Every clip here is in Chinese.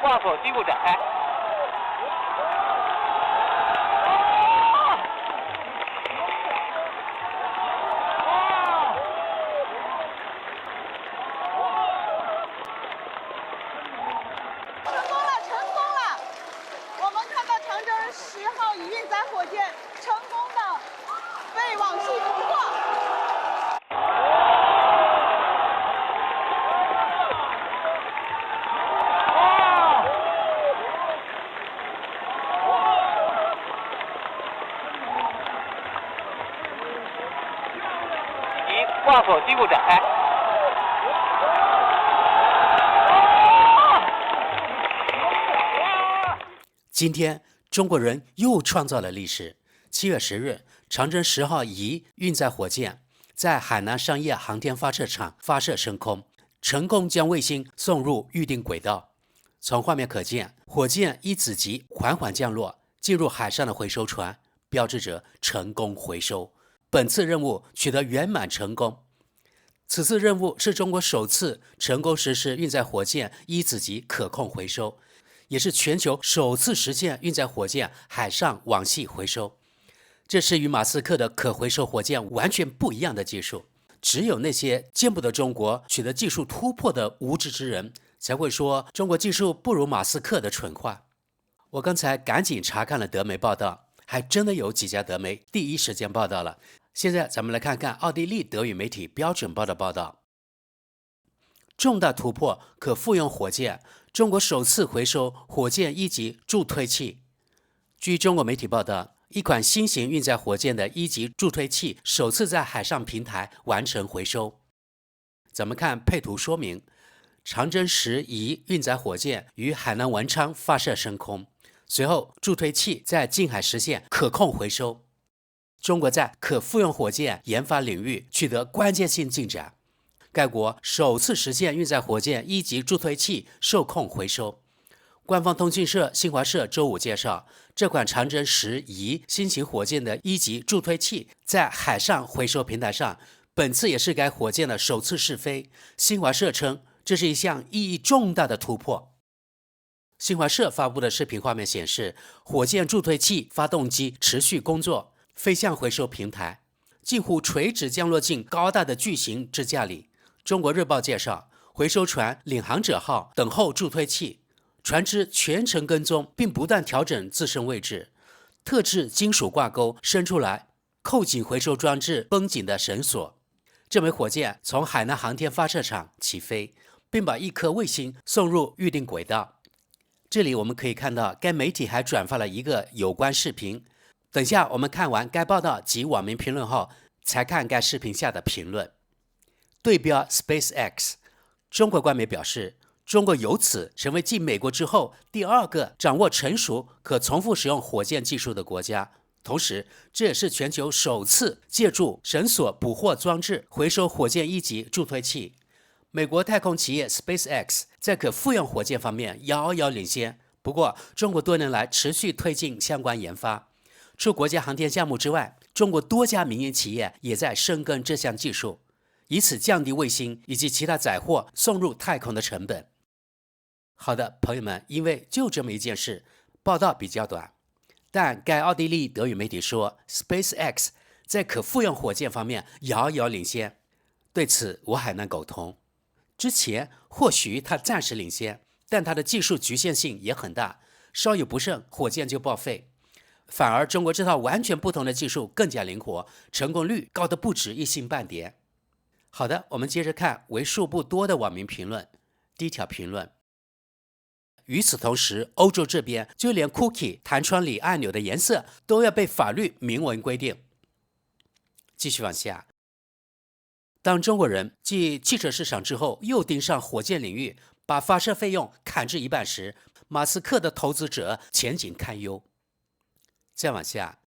掛否機務展開。10号乙运载火箭成功的飞往系突破。及掛否机務展開。今天中國人又創造了歷史。7月10日，長征10號乙運載火箭在海南商業航天發射場發射升空，成功將衛星送入預定軌道。從畫面可見，火箭一子級緩緩降落，進入海上的回收船，標誌着成功回收。本次任務取得圓滿成功。此次任務是中國首次成功實施運載火箭一子級可控回收，也是全球首次實現運載火箭海上網繫回收。這是與馬斯克的可回收火箭完全不一樣的技術。只有那些見不得中國取得技術突破的無知之人，才會說中國技術不如馬斯克的蠢話。我剛才趕緊查看了德媒報道，還真的有幾家德媒第一時間報道了。現在咱們來看看奧地利德語媒體標準報的報道。重大突破，可復用火箭，中國首次回收火箭一級助推器。據中國媒體報道，一款新型運載火箭的一級助推器首次在海上平台完成回收。咱們看配圖說明，長征10乙運載火箭於海南文昌發射升空，隨後助推器在近海實現可控回收。中國在可復用火箭研發領域取得關鍵性進展，該國首次實現運載火箭一級助推器受控回收。官方通訊社新華社周五介紹，這款長征10乙新型火箭的一級助推器在海上回收平台上，本次也是該火箭的首次試飛。新華社稱，這是一項意義重大的突破。新華社發布的視頻畫面顯示，火箭助推器發動機持續工作，飛向回收平台，近乎垂直降落進高大的巨型支架裡。中國日報介紹，回收船領航者號等候助推器，船只全程跟蹤並不斷調整自身位置，特制金屬掛鈎伸出來扣緊回收裝置繃緊的繩索。這枚火箭從海南航天發射場起飛，並把一顆衛星送入預定軌道。這裡我們可以看到，該媒體還轉發了一個有關視頻。等下我們看完該報道及網民評論後，才看該視頻下的評論。對標 SpaceX， 中國官媒表示，中國由此成為繼美國之後第二個掌握成熟可重複使用火箭技術的國家。同時，這也是全球首次借助繩索捕獲裝置回收火箭一級助推器。美國太空企業 SpaceX 在可復用火箭方面遙遙領先，不過中國多年來持續推進相關研發。除國家航天項目之外，中國多家民營企業也在深耕這項技術，以此降低衛星以及其他載貨送入太空的成本。好的，朋友們，因為就這麼一件事，報道比較短，但該奧地利德語媒體說 SpaceX 在可復用火箭方面遙遙領先，對此我還能苟同。之前或許他暫時領先，但他的技術局限性也很大，稍有不慎火箭就報廢。反而中國這套完全不同的技術更加靈活，成功率高得不止一星半點。好的，我們接着看為數不多的網民評論。第一條評論：與此同時，歐洲這邊就連 cookie 彈窗裡按鈕的顏色都要被法律明文規定。繼續往下，當中國人繼汽車市場之後又盯上火箭領域，把發射費用砍至一半時，馬斯克的投資者前景堪憂。再往下，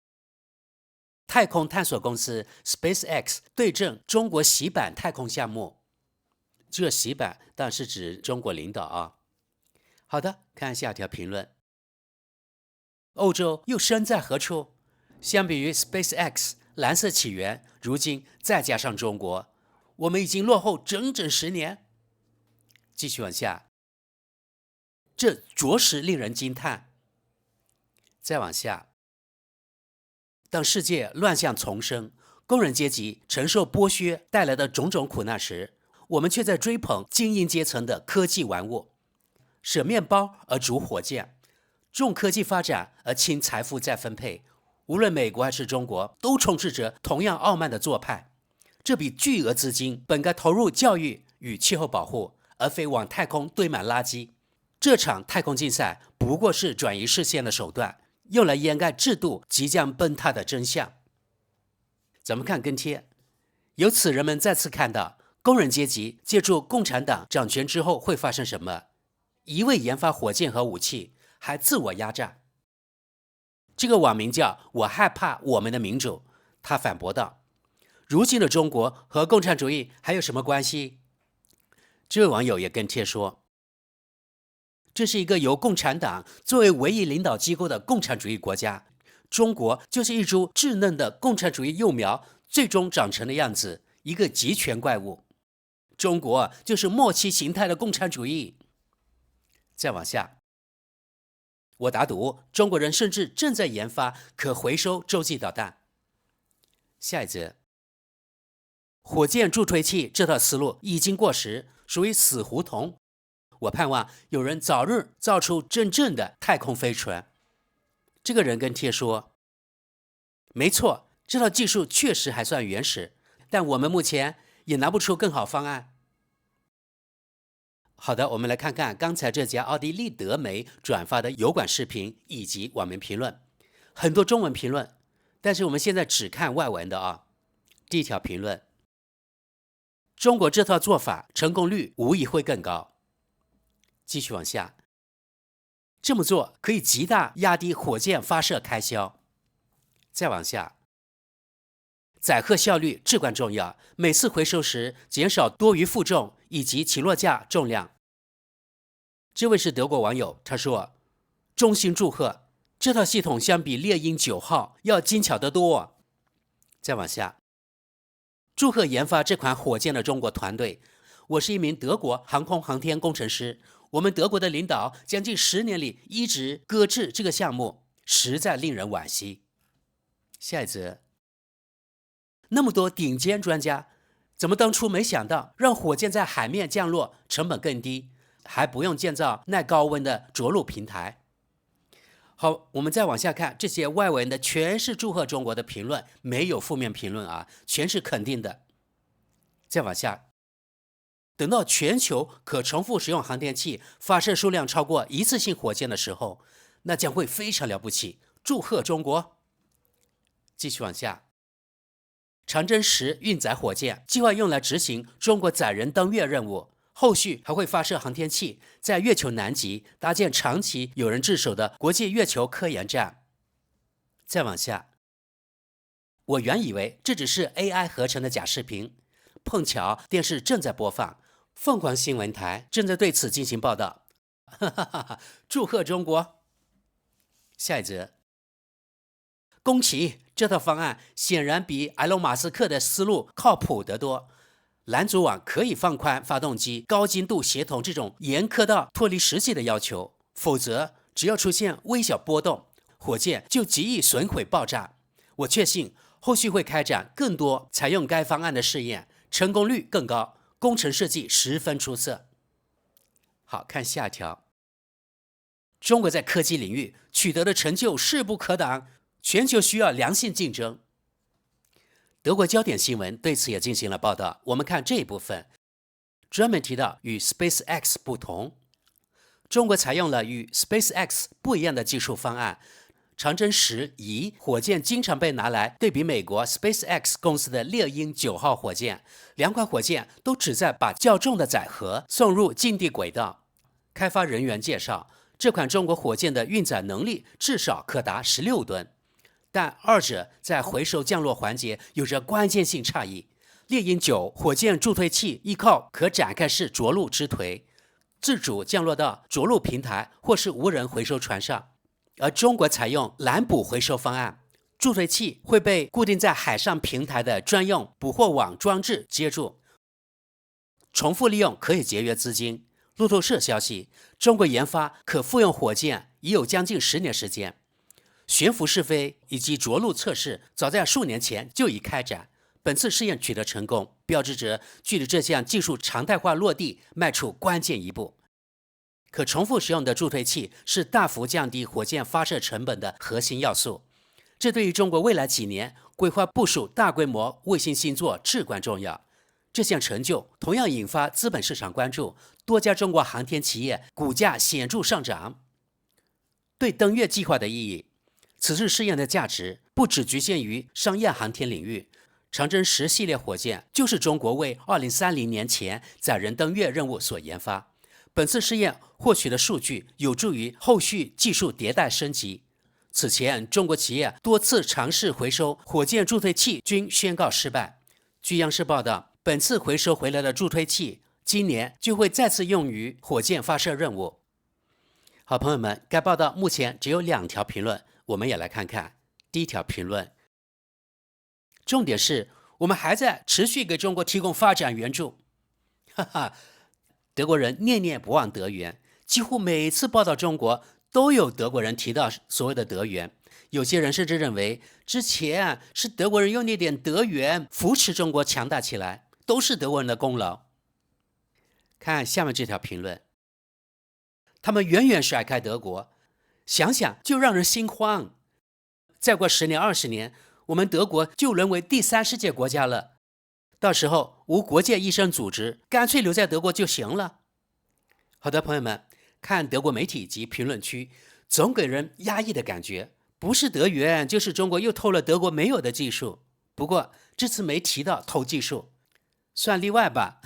太空探索公司 SpaceX 對陣中國洗版太空項目。這洗版當然是指中國領導啊。好的，看下條評論。歐洲又身在何處？相比於 SpaceX 藍色起源，如今再加上中國，我們已經落後整整10年。繼續往下，這着實令人驚嘆。再往下，當世界亂象叢生，工人階級承受剝削帶來的種種苦難時，我們卻在追捧精英階層的科技玩物，捨麵包而逐火箭，重科技發展而輕財富再分配。無論美國還是中國，都充斥着同樣傲慢的做派。這筆巨額資金本該投入教育與氣候保護，而非往太空堆滿垃圾。這場太空競賽不過是轉移視線的手段，用來掩蓋制度即將崩塌的真相。咱們看跟貼，由此人們再次看到工人階級借助共產黨掌權之後會發生什麼：一味研發火箭和武器，還自我壓榨。這個網名叫“我害怕我們的民主”，他反駁道：“如今的中國和共產主義還有什麼關係？”這位網友也跟貼說：“這是一個由共產黨作為唯一領導機構的共產主義國家，中國就是一株稚嫩的共產主義幼苗最終長成的樣子，一個極權怪物。中國就是末期形態的共產主義。”再往下。我打賭，中國人甚至正在研發可回收洲際導彈。下一則，火箭助推器這套思路已經過時，屬於死胡同。我盼望有人早日造出真正的太空飛船。這個人跟貼說：“沒錯，這套技術確實還算原始，但我們目前也拿不出更好方案。”好的，我們來看看剛才這家奧地利德媒轉發的油管視頻以及網民評論，很多中文評論，但是我們現在只看外文的啊。第一條評論：中國這套做法成功率無疑會更高。繼續往下，這麼做可以極大壓低火箭發射開銷。再往下，載荷效率至關重要，每次回收時減少多餘負重以及起落架重量。這位是德國網友，他說：“衷心祝賀，這套系統相比獵鷹9號要精巧得多。”再往下，祝賀研發這款火箭的中國團隊。我是一名德國航空航天工程師，我們德國的領導將近10年裡一直擱置這個項目，實在令人惋惜。下一則，那麼多頂尖專家，怎麼當初沒想到讓火箭在海面降落成本更低，還不用建造耐高溫的着陸平台？好，我們再往下看，這些外文的全是祝賀中國的評論，沒有負面評論啊，全是肯定的。再往下，等到全球可重複使用航天器發射數量超過一次性火箭的時候，那將會非常了不起，祝賀中國。繼續往下，長征10運載火箭計劃用來執行中國載人登月任務，後續還會發射航天器，在月球南極搭建長期有人駐守的國際月球科研站。再往下，我原以為這只是 AI 合成的假視頻，碰巧電視正在播放，鳳凰新聞台正在對此進行報道。哈哈哈哈！祝賀中國！下一則，宮崎這套方案顯然比埃隆·馬斯克的思路靠譜得多。攔阻網可以放寬發動機高精度協同這種嚴苛到脫離實際的要求，否則只要出現微小波動，火箭就極易損毀爆炸。我確信後續會開展更多採用該方案的試驗，成功率更高，工程設計十分出色。好，看下一條，中國在科技領域取得的成就勢不可擋，全球需要良性競爭。德國焦點新聞對此也進行了報道。我們看這一部分，專門提到與 SpaceX 不同，中國採用了與 SpaceX 不一樣的技術方案。長征10火箭經常被拿來對比美國 SpaceX 公司的獵鷹9號火箭，兩款火箭都旨在把較重的載荷送入近地軌道。開發人員介紹，這款中國火箭的運載能力至少可達16噸。但二者在回收降落環節有着關鍵性差異。獵鷹9火箭助推器依靠可展開式着陸支推，自主降落到着陸平台或是無人回收船上，而中國採用攔捕回收方案，助推器會被固定在海上平台的專用捕獲網裝置接住。重複利用可以節約資金，路透社消息，中國研發可復用火箭已有將近10年時間，懸浮試飛以及着陸測試早在數年前就已開展。本次試驗取得成功，標誌着距離這項技術常態化落地邁出關鍵一步。可重複使用的助推器是大幅降低火箭發射成本的核心要素，這對於中國未來幾年規劃部署大規模衛星星座至關重要。這項成就同樣引發資本市場關注，多家中國航天企業股價顯著上漲。對登月計劃的意義，此次試驗的價值不只局限於商業航天領域。長征10系列火箭就是中國為2030年前載人登月任務所研發。本次試驗獲取的數據有助於後續技術迭代升級。此前，中國企業多次嘗試回收火箭助推器均宣告失敗。據央視報道，本次回收回來的助推器今年就會再次用於火箭發射任務。好，朋友們，該報道目前只有2條評論，我們也來看看。第一條評論，重點是我們還在持續給中國提供發展援助。哈哈，德國人念念不忘德援，幾乎每次報道中國都有德國人提到所謂的德援。有些人甚至認為，之前是德國人用那點德援扶持中國強大起來，都是德國人的功勞。看下面這條評論，他們遠遠甩開德國，想想就讓人心慌。再過10年、20年，我們德國就淪為第3世界國家了。到時候無國界醫生組織，乾脆留在德國就行了。好的，朋友們，看德國媒體及評論區，總給人壓抑的感覺，不是德援，就是中國又偷了德國沒有的技術。不過這次沒提到偷技術，算例外吧。